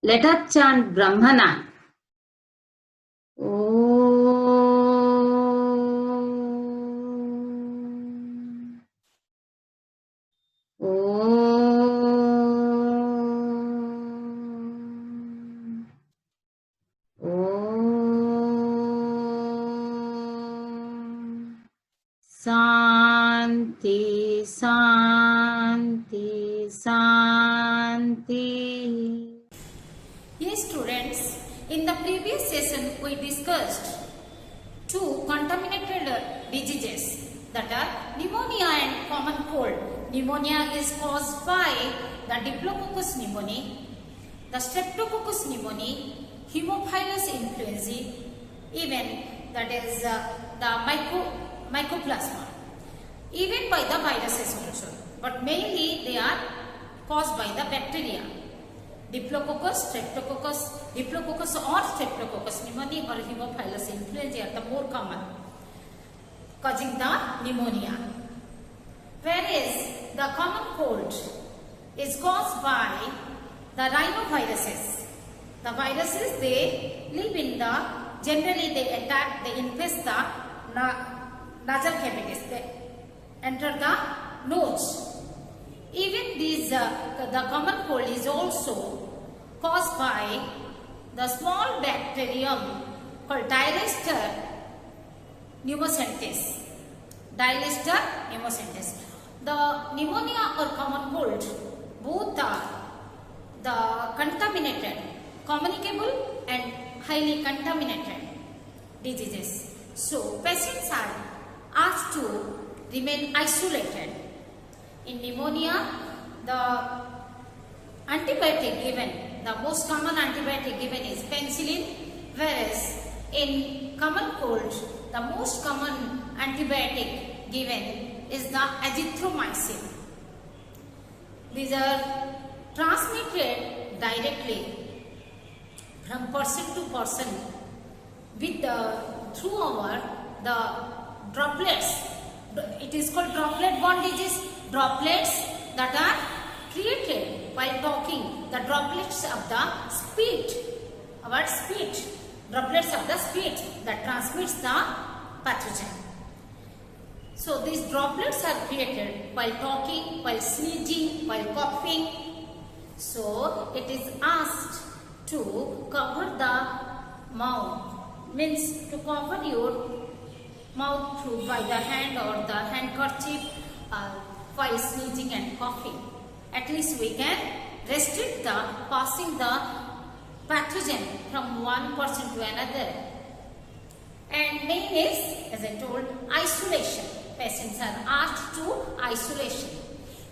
Let us chant Brahmana. Om. Om. Om. Santi, Santi, Santi. Yes, students, in the previous session we discussed two contaminated diseases, that are pneumonia and common cold. Pneumonia is caused by the Diplococcus pneumoniae, the Streptococcus pneumoniae, Haemophilus influenzae, even that is the Mycoplasma, even by the viruses also, but mainly they are caused by the bacteria. Diplococcus, Diplococcus or Streptococcus pneumoniae or Haemophilus influenzae are the more common, causing the pneumonia. Whereas the common cold is caused by the rhinoviruses. The viruses, they live in the, generally they attack, they infest the nasal cavities, they enter the nose. Even these, the common cold is also caused by the small bacterium called Dialister pneumocystis. Dialister pneumocystis. The pneumonia or common cold, both are the contaminated, communicable and highly contaminated diseases. So, patients are asked to remain isolated. In pneumonia, the antibiotic given, the most common antibiotic given is penicillin, whereas in common cold, the most common antibiotic given is the azithromycin. These are transmitted directly from person to person with through the droplets. It is called droplet-borne disease. Droplets that are created while talking, the droplets of the speech, our speech, droplets of the speech that transmits the pathogen. So these droplets are created while talking, while sneezing, while coughing. So it is asked to cover the mouth, means to cover your mouth through by the hand or the handkerchief while sneezing and coughing. At least we can restrict the passing the pathogen from one person to another. And main is, as I told, isolation. Patients are asked to isolation.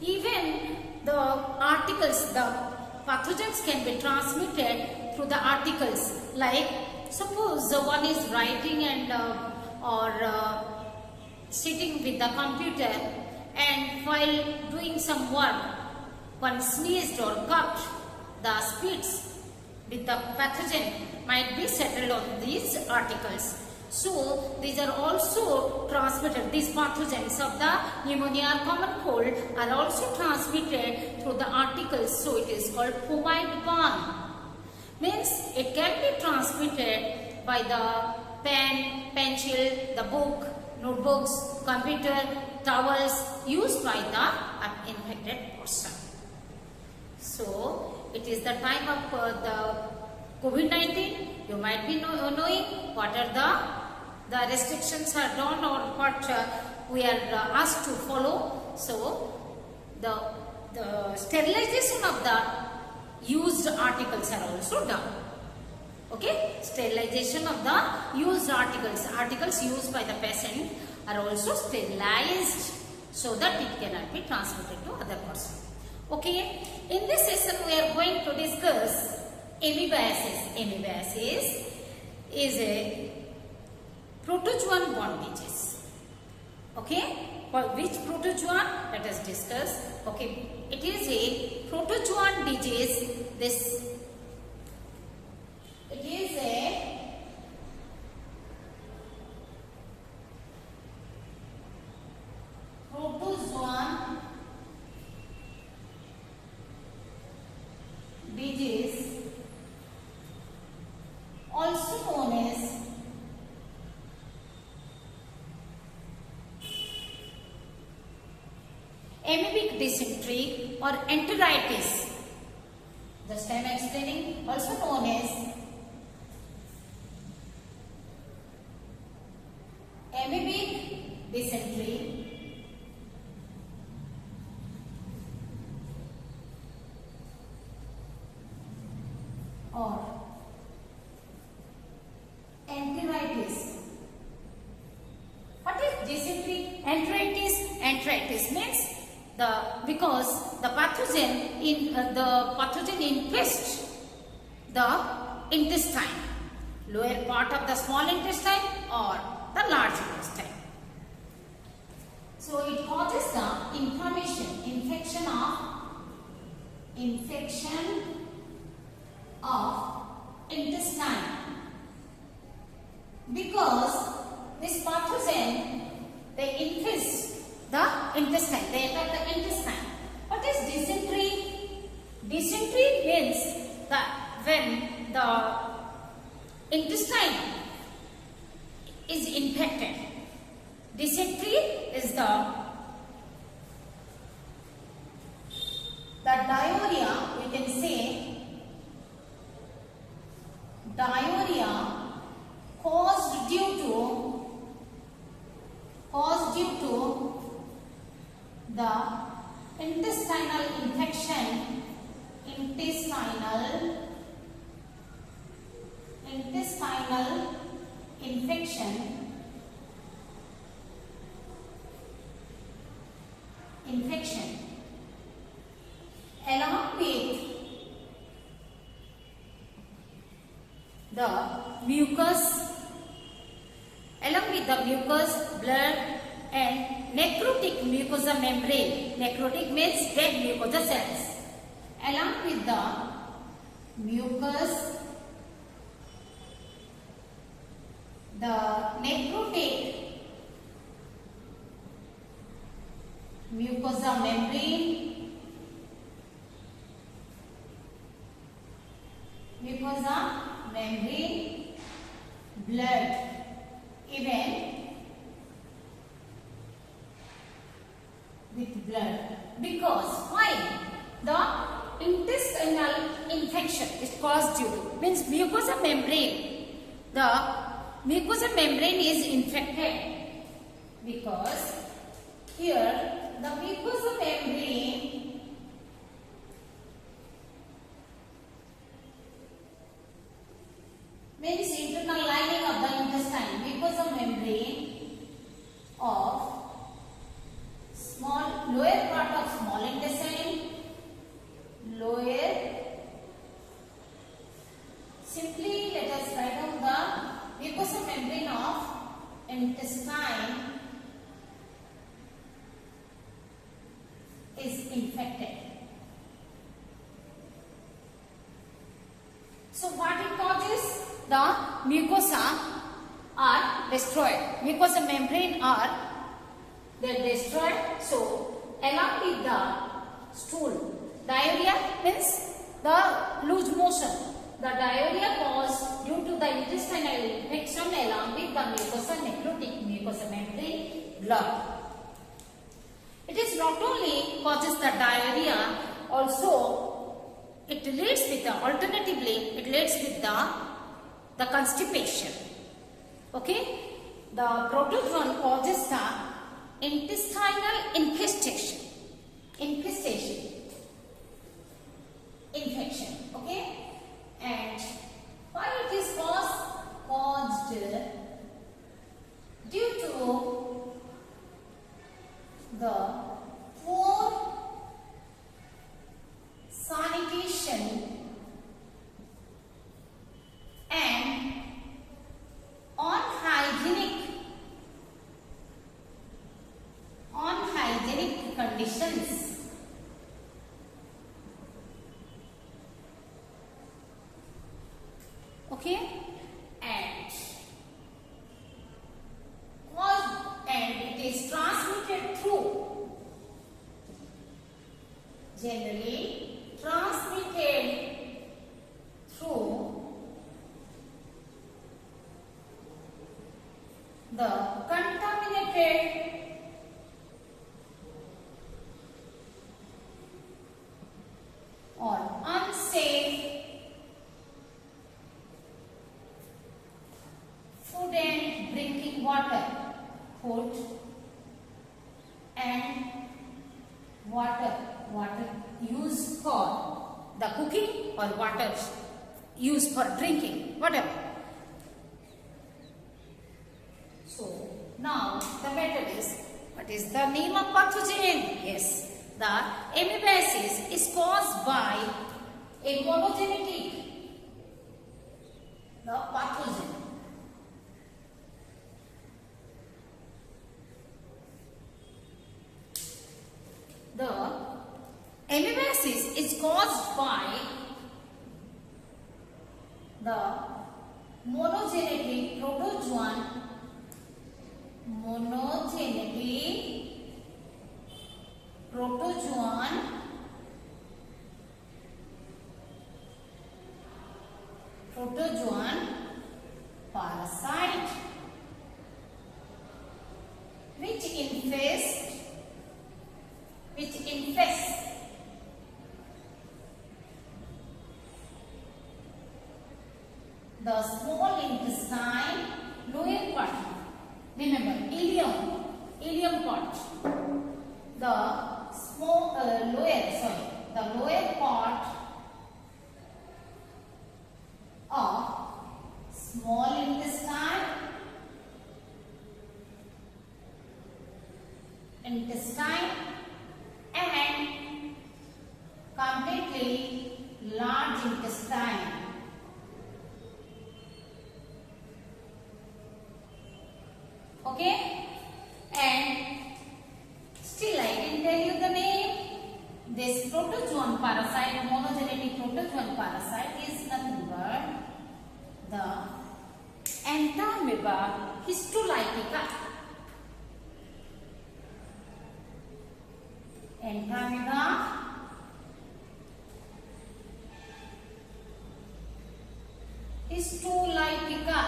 Even the articles, the pathogens can be transmitted through the articles. Like suppose one is writing and or sitting with the computer, and while doing some work, one sneezed or coughed, the spits with the pathogen might be settled on these articles. So these are also transmitted, these pathogens of the pneumonia or common cold are also transmitted through the articles. So it is called fumide-borne. Means it can be transmitted by the pen, pencil, the book, notebooks, computer, towels used by the infected person. So it is the time of the COVID-19. You might be knowing what are the restrictions are done or what we are asked to follow. So the sterilization of the used articles are also done. Okay, sterilization of the used articles used by the patient are also sterilized so that it cannot be transmitted to other person. Okay, in this session we are going to discuss amoebiasis. Amoebiasis is a protozoan-borne disease. Okay, for which protozoan? Let us discuss. Okay, it is a protozoan disease. It is a protozoan disease dysentery or enteritis. Just I am explaining, also known as amoebic dysentery or enteritis. What is dysentery? Enteritis means because the pathogen infests the intestine, lower part of the small intestine or the large intestine. So it causes the infection of intestine, because this pathogen, they infest the intestine, they attack the intestine. What is dysentery? Dysentery means that when the intestine is infected. Dysentery is the diarrhea, we can say diarrhea caused due to the intestinal infection, infection along with the mucus, blood and necrotic mucosa membrane. Necrotic means dead mucosa cells. Along with the mucus, the necrotic mucosa membrane, blood, even with blood. Because why? The intestinal infection is caused due to, means mucosa membrane. The mucosa membrane is infected because here the mucosa membrane means internal lining of the intestine. Mucosa membrane of lower part of small intestine, simply let us write down the mucosa membrane of intestine is infected. So what it causes? The mucosa are destroyed. Mucosa membrane are destroyed. So along with the stool, diarrhea means the loose motion. The diarrhea caused due to the intestinal infection along with the necrotic mucosa membrane, blood. It is not only causes the diarrhea, also it leads with the constipation. Okay, the protozoan causes the intestinal infection. Okay, and why it is caused due to the poor sanitation and unhygienic conditions. Okay, and it is transmitted through, generally transmitted through the food and water used for the cooking or water used for drinking, whatever. So now the matter is, what is the name of pathogen? Yes, the amoebiasis is caused by a monogenetic the pathogen. The amoebiasis is caused by the monogenetic protozoan parasite which infests the small intestine lower part. Remember, ileum part. The lower part of small intestine and completely large intestine. Okay, and still I can tell you the name. This protozoan parasite, monogenetic protozoan parasite, is nothing but the Entamoeba histolytica. Entamoeba histolytica.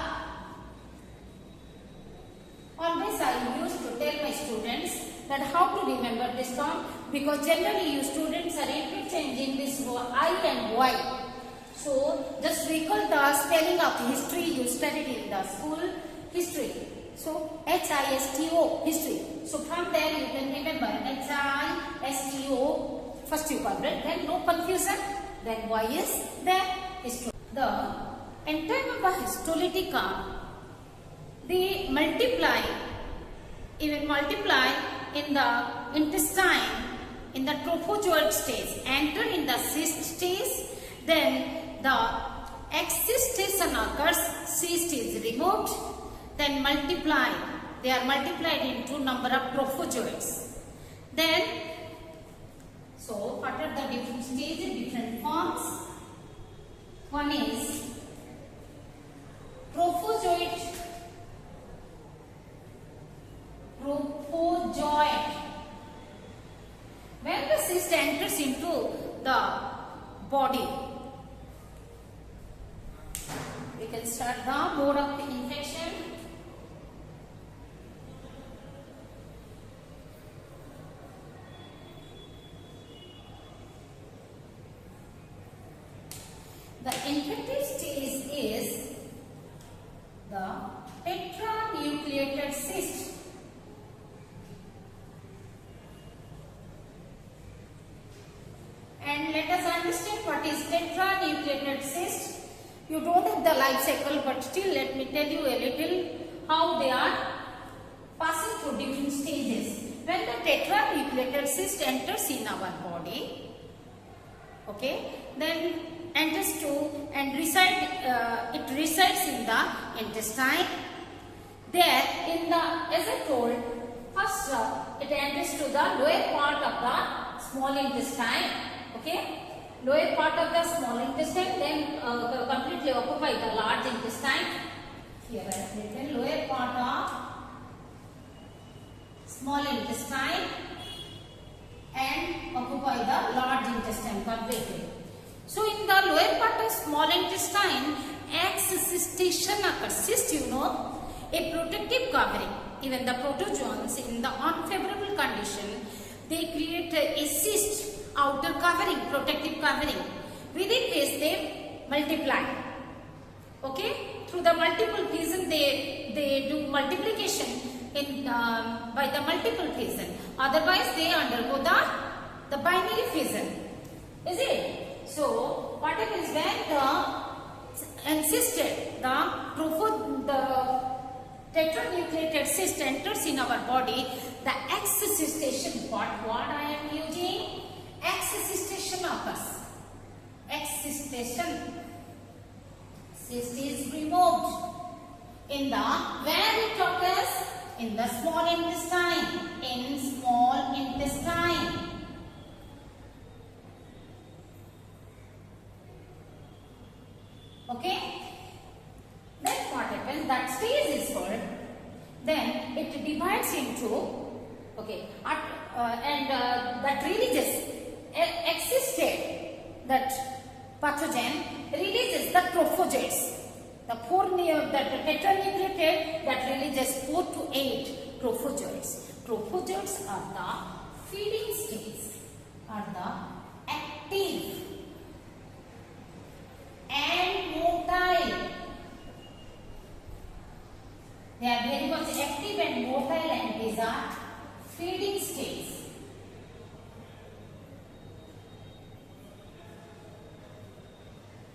Always I used to tell my students that how to remember this term, because generally you students are interchanging this I and Y. So just recall the spelling of history you studied in the school history. So HISTO, history. So from there you can remember HISTO, first you covered, then no confusion, then Y is there. History. The Entamoeba histolytica, they multiply in the intestine in the trophozoite stage, enter in the cyst stage, then the excistation occurs, cyst is removed, then multiply. They are multiplied into number of trophozoites. Then, so what are the different stages, different forms? One is trophozoite. When the cyst enters into the body, we can start the mode of the infection. The infective stage is the tetranucleated cyst. And let us understand what is tetranucleated cyst. You don't have the life cycle, but still let me tell you a little how they are passing through different stages. When the tetranucleated cyst enters in our body, okay, then enters to and it resides in the intestine. There, in the, as I told, first it enters to the lower part of the small intestine. Okay, lower part of the small intestine, then completely occupy the large intestine. Here I have written lower part of small intestine and occupy the large intestine completely. So in the lower part of small intestine, excistation occurs. Cyst, you know, a protective covering. Even the protozoans in the unfavorable condition, they create a cyst, outer covering, protective covering, within which they multiply. Okay, through the multiple reason they do multiplication. in by the multiple fission. Otherwise, they undergo the binary fission. Is it? So, what happens when the encysted, the tetranucleated cyst enters in our body, the excitation, what I am using? Excitation occurs. Excitation. Cyst is removed. In the, where it occurs? In the small intestine. In small intestine. Okay? Then what happens? That stage is called, then it divides into, okay, that releases, existed, that pathogen releases the trophozoites. The tetranucleated that releases 4 to 8 trophozoites. Trophozoites are the feeding stages, are the active and motile. They are very much active and motile, and these are feeding stages.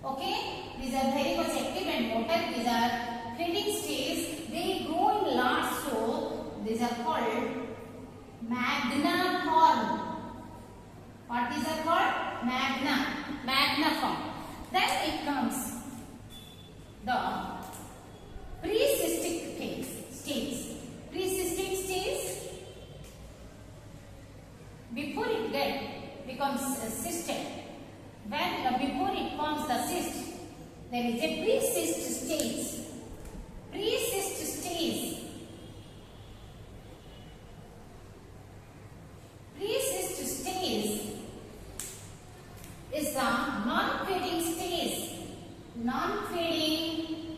Okay, these are very much active and motile. These are feeding stages. They grow in large, so these are called magna form. What these are called? Magna form. Then it comes the pre-cystic stage. Pre-cystic stage, before it becomes cystic, when before it forms the cyst, there is a pre-cyst stage. Pre-cyst stage. Pre-cyst stage is the non-feeding stage. Non-feeding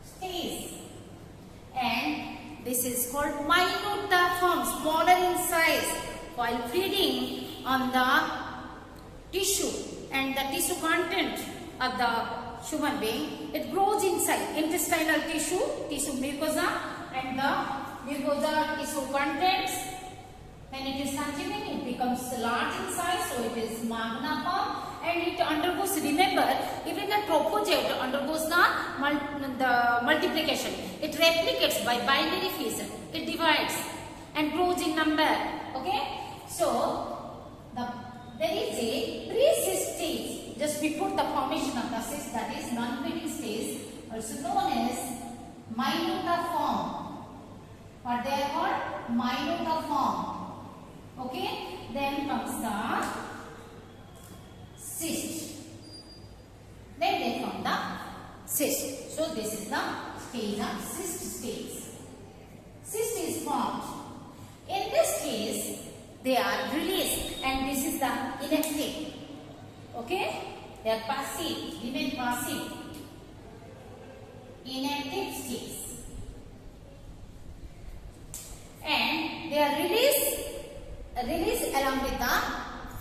stage. And this is called minute form, smaller in size, while feeding on the tissue and the tissue content of the human being. It grows inside intestinal tissue mucosa, and the mucosa tissue contents. When it is consuming, it becomes large in size, so it is magna form, and it undergoes, remember, even the trophozoite undergoes the multiplication. It replicates by binary fission. It divides and grows in number. Okay? So, there is a pre-cyst stage just before the formation of the cyst, that is non-feeding stage, also known as minute form. What they are called? Minute form. Okay, then comes the cyst. Then they form the cyst. So this is the stage of cyst stage. Cyst is formed. In this case, they are released, and this is the inactive. Okay, they are passive, remain passive. Inactive stage. And they are released along with the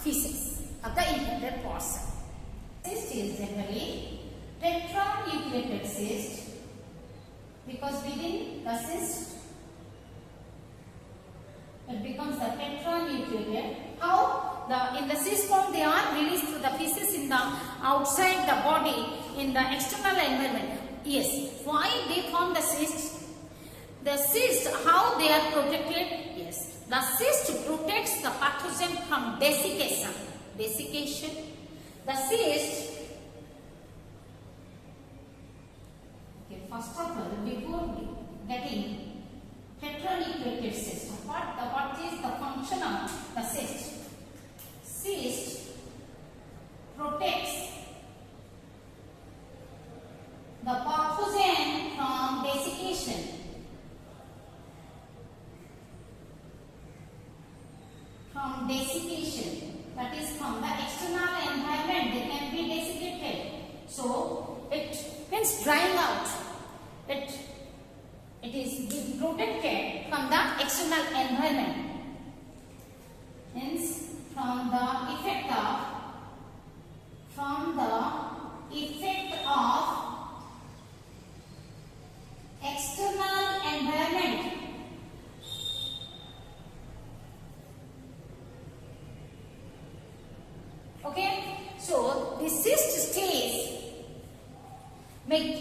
feces of the infected person. Cyst is generally tetranucleated cyst, because within the cyst it becomes the tetranucleated. How? In the cyst form, they are released through the feces in the outside the body in the external environment. Yes. Why they form the cyst? The cyst, how they are protected? Yes. The cyst protects the pathogen from desiccation. Desiccation. The cyst, okay, first of all, before getting tetranucleated cyst, what is the function of the cyst? Cyst protects the pathogen from desiccation. From desiccation, that is from the external environment, they can be desiccated. So it means drying out. It is being protected from the external environment. Hence, from the effect of external the cyst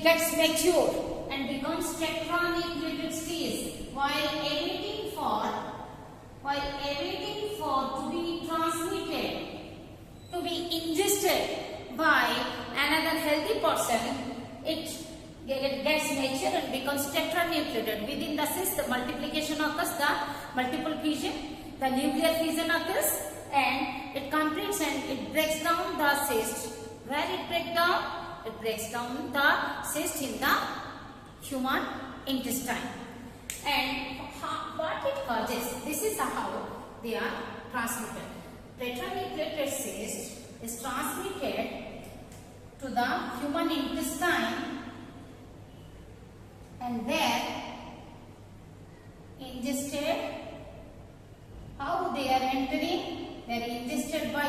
gets matured and becomes tetranucleated stage while awaiting for to be transmitted, to be ingested by another healthy person. It gets matured and becomes tetranucleated. Within the cyst, the multiplication occurs, the multiple fission, the nuclear fission occurs, and it completes and it breaks down the cyst. Where it breaks down? It breaks down the cyst in the human intestine. And what it causes? This is how they are transmitted. Tetranucleated cyst is transmitted to the human intestine and there ingested. How they are entering? They are ingested by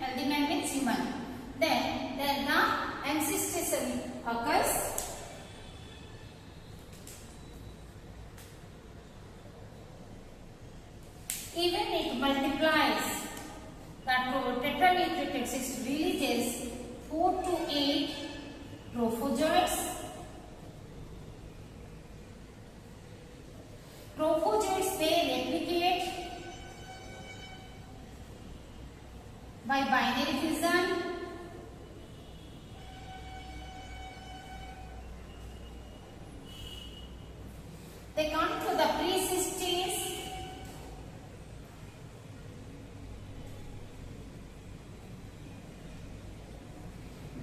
healthy man means human. Then the ancestration occurs. Even it multiplies. That tetranucleated cyst releases 4 to 8 trophozoites. Trophozoites they replicate by binary fission. They come to the pre-cyst stage.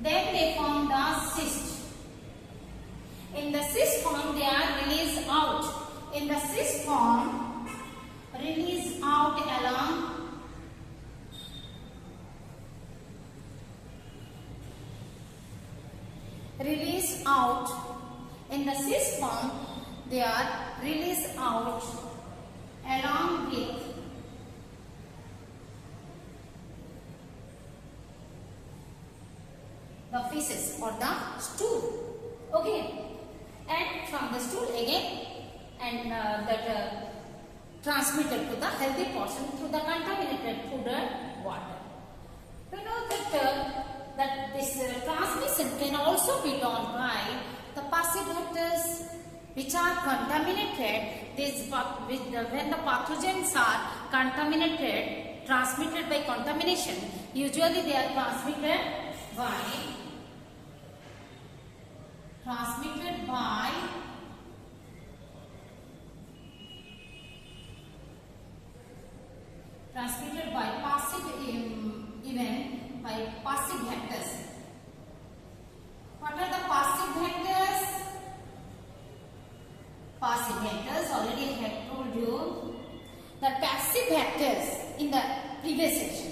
Then they form the cyst. In the cyst form, they are released out. In the cyst form, release out along release out. In the cyst form, they are released out along with the feces or the stool. Okay, and from the stool again, and transmitted to the healthy person through the contaminated food and water. We know that this transmission can also be done by the passive vectors which are contaminated. When the pathogens are contaminated, transmitted by contamination, usually they are transmitted by passive, even by passive vectors. What are the passive vectors? Passive vectors, already I have told you. The passive vectors in the previous section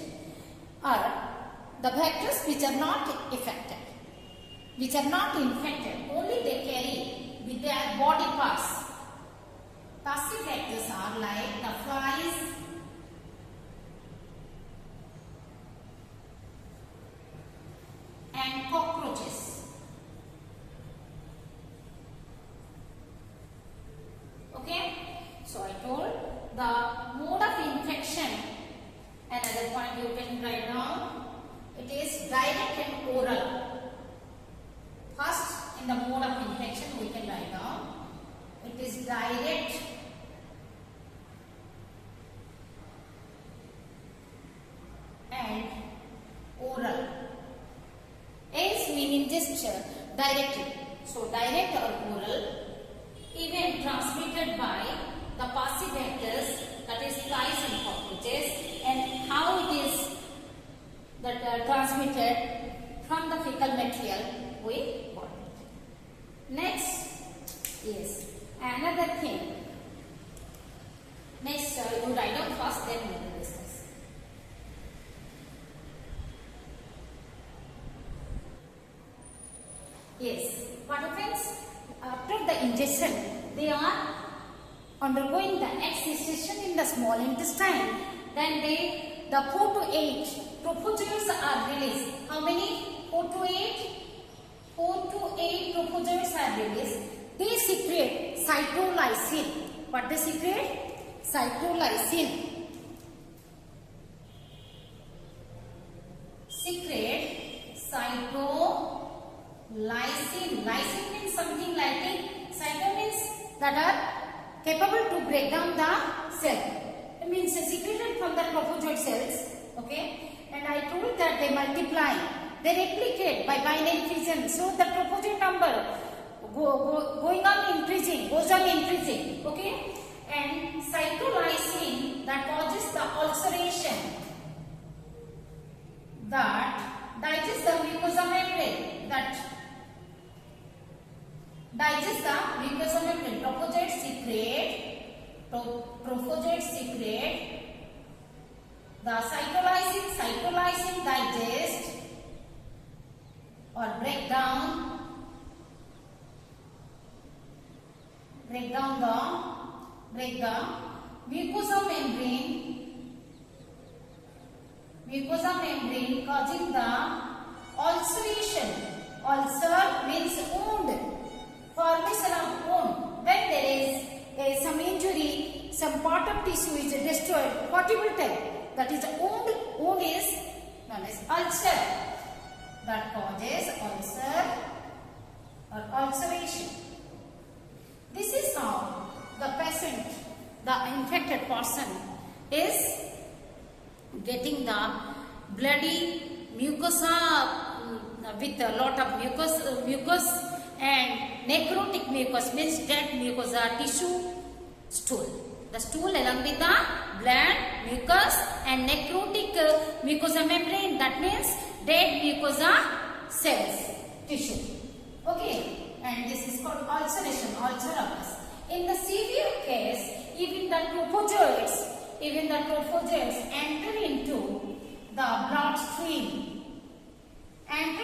are the vectors which are not affected, which are not infected, only they carry with their body parts. Passive vectors are like the flies, and cockroaches. Okay, so I told the mode of infection. Another point you can write down. It is direct and oral. First, in the mode of infection, we can write down. It is direct and oral. As meaning gesture directly. So direct or oral, even transmitted by the passive vectors, that is flies and cockroaches, and how it is transmitted from the fecal material we got. Next is another thing. Next, you write down first, then we will discuss. Yes, what happens? After the ingestion, they are undergoing the excision in the small intestine. Then they the 4 to 8 trophozoites are released. How many? 4 to 8? 4 to 8 trophozoites are released. They secrete cytolysine. What they secrete? Cytolysine. Secrete cytolysine. Lysine means something like cyto means that are capable to break down the cell. It means secreted from the trophozoid cells. Okay, and I told that they multiply, they replicate by binary fission. So the trophozoid number goes on increasing. Okay, and cytolysine that causes the ulceration that digests the mucosa membrane. Trophozoites secrete the cytolysine digest or break down the mucosa membrane causing the ulceration. Ulcer means wound, formation of wound. When there is some injury, some part of tissue is destroyed, what you will tell? That is wound. Wound is known as ulcer. That causes ulcer or ulceration. This is how the patient, the infected person, is getting the bloody mucosa with a lot of mucus and necrotic mucus means dead mucosa tissue stool. The stool along with the blood, mucus and necrotic mucosa membrane, that means dead mucosa cells tissue. Okay, and this is called ulceration, ulcer occurs. In the severe case, even the trophozoites enter into the bloodstream. And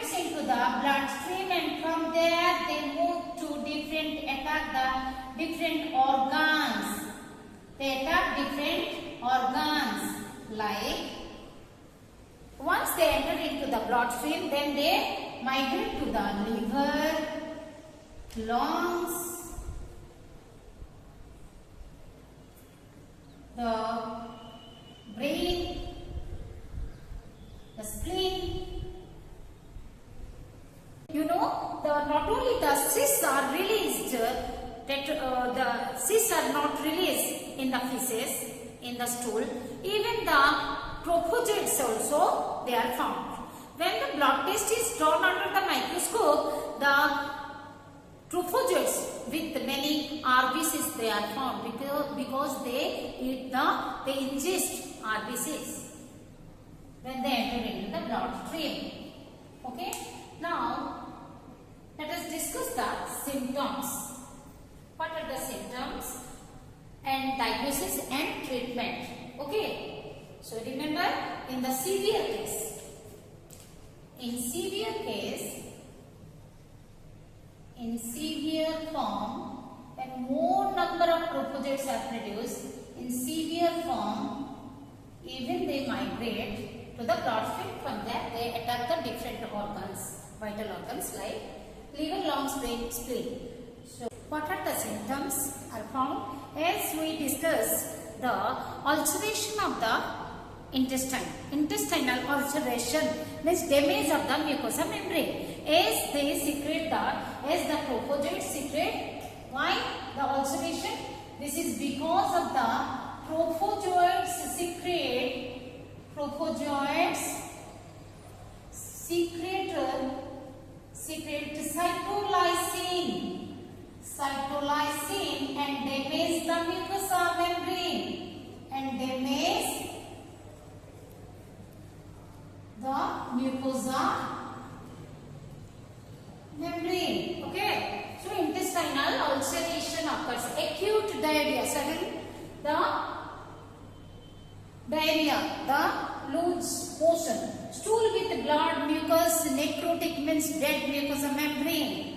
from there they move to attack different organs. They attack different organs. Like once they enter into the bloodstream, then they migrate to the liver, lungs, the brain, the spleen. You know, not only the cysts are released, the cysts are not released in the feces, in the stool. Even the trophozoites also, they are found. When the blood test is done under the microscope, the trophozoites with many RBCs they are found because they ingest RBCs when they enter into the bloodstream. Okay. Now let us discuss the symptoms. What are the symptoms and diagnosis and treatment? Okay. So remember, in the severe case, in severe form, when more number of trophozoites are produced, in severe form, even they migrate to the bloodstream. From there, they attack the different organs, vital organs like liver, lungs, brain, spleen. So, what are the symptoms are found? As we discussed, the ulceration of the intestine. Intestinal ulceration means damage of the mucosa membrane. As the trophozoites secrete. Why the ulceration? This is because of the trophozoites secrete cytolysine and damage the mucosa membrane and damage the mucosa membrane. Okay, so intestinal ulceration occurs. Acute diarrhea, sudden the loose motion. Stool with blood, mucus, necrotic means dead mucosa membrane.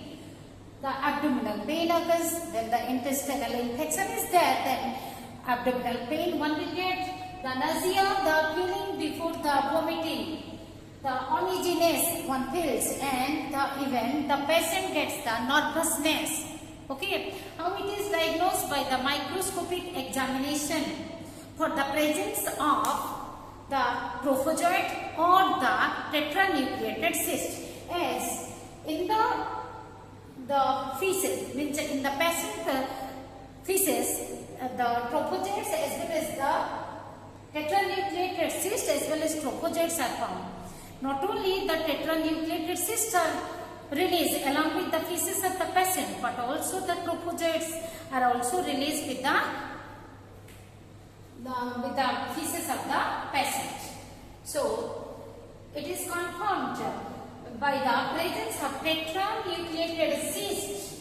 The abdominal pain occurs, then the intestinal infection is there, then abdominal pain one will get, the nausea, the feeling before the vomiting, the uneasiness one feels, and even the patient gets the nervousness. Okay, how it is diagnosed by the microscopic examination for the presence of the trophozoite or the tetranucleated cyst. As in the feces, means in the patient feces, the trophozoites as well as the tetranucleated cyst as well as trophozoites are found. Not only the tetranucleated cysts are released along with the feces of the patient, but also the trophozoites are also released with the feces of the patient. So it is confirmed by the presence of tetranucleated cyst,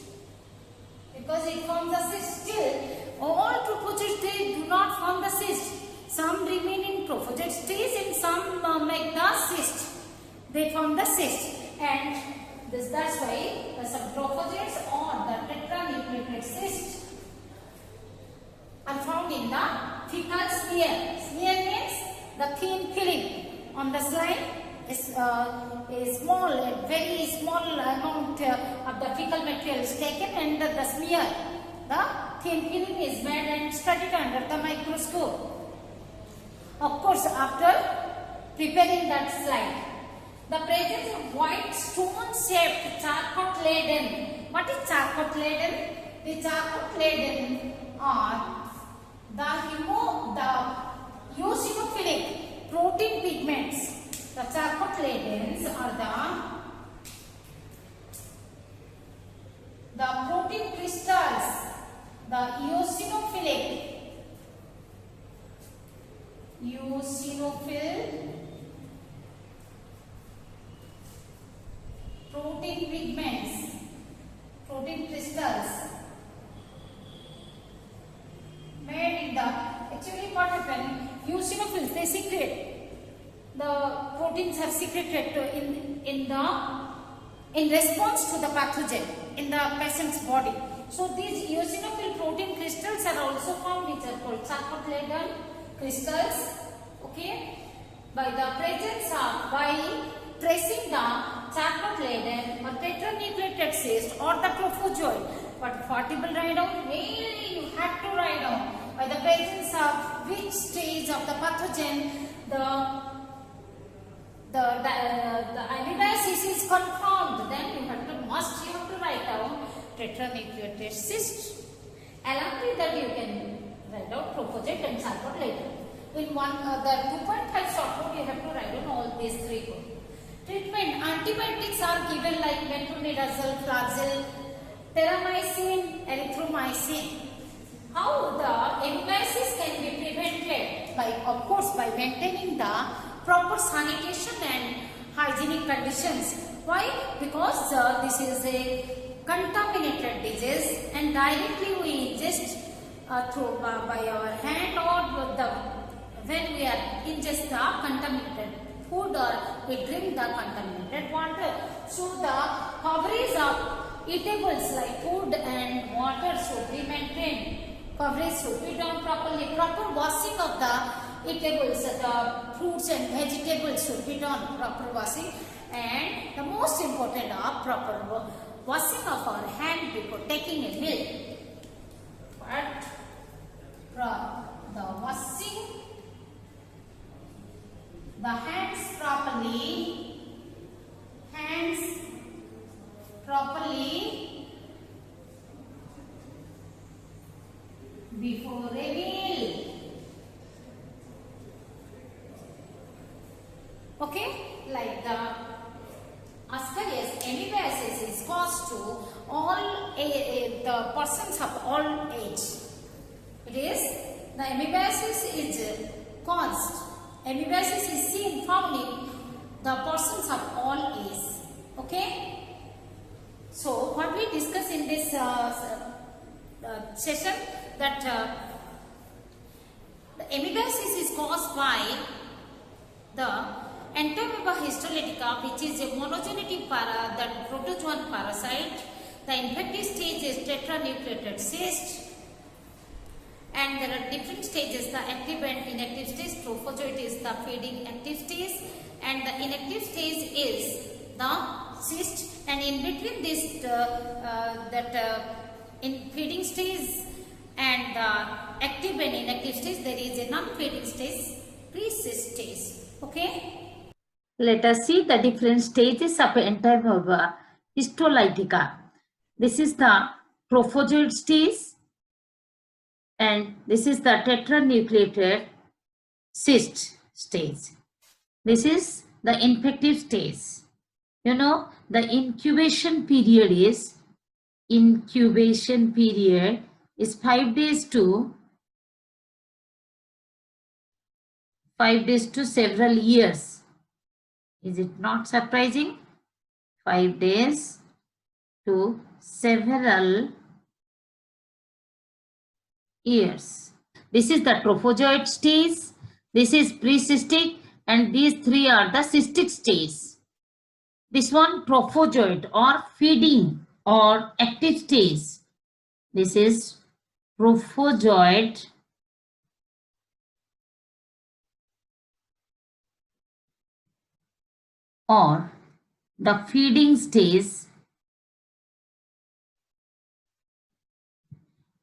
because it forms a cyst. Still, all trophozoites, they do not form the cyst. Some remain in trophozoite stage and some make the cyst. They form the cyst, and that's why some trophozoites or the tetranucleated cyst are found in the fecal smear. Smear means the thin film on the slide is a small, a very small amount of the fecal material is taken, and the smear, the thin film is made and studied under the microscope. Of course, after preparing that slide, the presence of white stone-shaped charcot laden. What is charcot laden? The charcot laden are the eosinophilic protein pigments. The charcot ladens are the protein crystals, the eosinophil protein pigments, protein crystals made in the, actually what happened, eosinophils, they secrete, the proteins are secreted in response to the pathogen in the patient's body. So these eosinophil protein crystals are also found, which are called charcot laden crystals. Okay, by tracing the charcot laden or tetranucleated cyst or the trophozoite. But what you will write down? Mainly you have to write down by the presence of which stage of the pathogen the amoebiasis is confirmed. Then you have to write down tetranucleated cyst. Along with that, you can write down trophozoite and charcot laden. In the 2.5 short note, you have to write down all these three codes. Treatment: antibiotics are given like metronidazole, flagyl, terramycin, erythromycin. How the amoebiasis can be prevented? By, of course, by maintaining the proper sanitation and hygienic conditions. Why? Because this is a contaminated disease, and directly we ingest through by our hand, or when we are ingest the contaminated food, or we drink the contaminated water. So the coverage of eatables like food and water should be maintained. Coverage should be done properly. Proper washing of the eatables, the fruits and vegetables should be done. Proper washing, and the most important are proper washing of our hand before taking a meal. But the washing the hands properly before a meal. Okay, like the Ascaris amoebiasis is caused to all the persons of all age. It is the amoebiasis is caused. Amoebiasis is seen found in the persons of all age. Okay. So what we discuss in this session, that the amoebiasis is caused by the Entamoeba histolytica, which is a monogenic that protozoan parasite. The infective stage is tetranucleated cyst, and and there are different stages, the active and inactive stage. Trophozoite is the feeding active stage and the inactive stage is the cyst, and in between this in feeding stage and the active and inactive stage there is a non-feeding stage, pre-cyst stage. Okay. Let us see the different stages of enzyme of histolytica. This is the trophozoite stage and this is the tetranucleated cyst stage. This is the infective stage. You know, the incubation period is 5 days to several years. Is it not surprising? 5 days to several years. This is the trophozoite stage, this is pre-cystic, and these three are the cystic stage. This one trophozoite or feeding or active stage. This is trophozoite or the feeding stage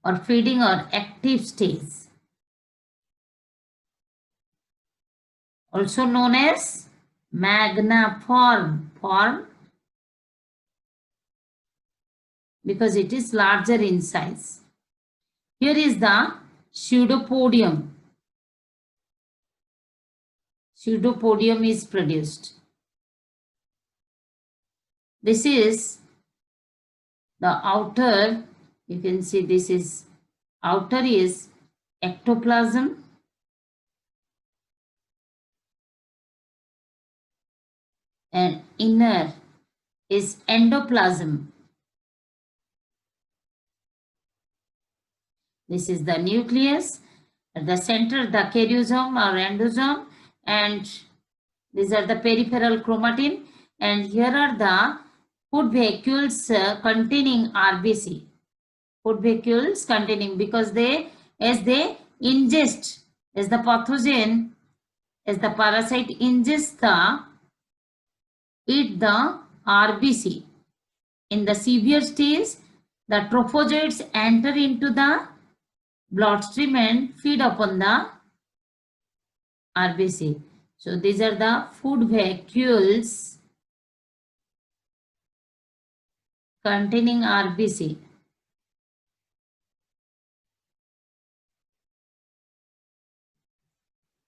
or feeding or active stage, also known as magniform form because it is larger in size. Here is the pseudopodium. Pseudopodium is produced. This is the outer, you can see this is outer is ectoplasm and inner is endoplasm. This is the nucleus, at the center the karyosome or endosome, and these are the peripheral chromatin, and here are the food vacuoles containing RBC. Food vacuoles containing, because as they ingest, as the pathogen, as the parasite ingests eat the RBC. In the severe stage, the trophozoites enter into the bloodstream and feed upon the RBC. So these are the food vacuoles containing RBC.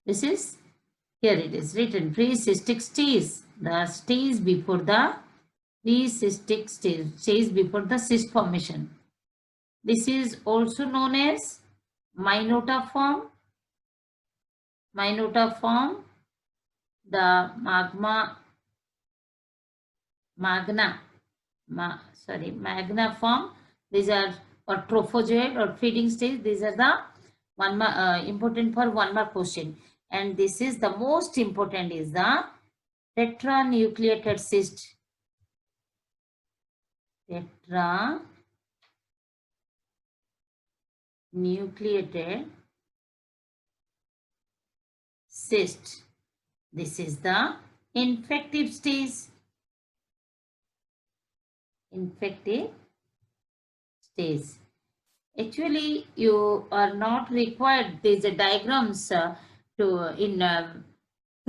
This is, here it is written, pre-cystic stage, the stage before the pre-cystic stage before the cyst formation. This is also known as myonotiform. Myonotiform, the magniform. These are or trophozoite or feeding stage. These are the important for 1 mark question. And this is the most important is the tetranucleated cyst. Tetranucleated cyst. This is the infective stage. Infective stage. Actually, you are not required these diagrams in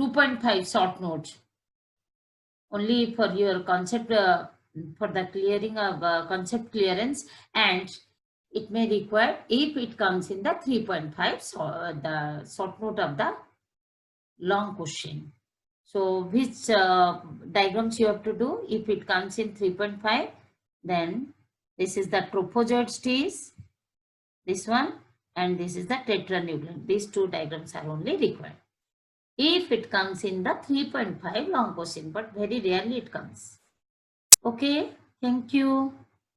2.5 short note. Only for your concept, for the clearing of concept clearance, and it may require if it comes in the 3.5, so the short note of the long question. So which diagrams you have to do? If it comes in 3.5, then this is the trophozoite stage, this one, and this is the tetranuclear. These two diagrams are only required. If it comes in the 3.5 long question, but very rarely it comes. Okay, thank you.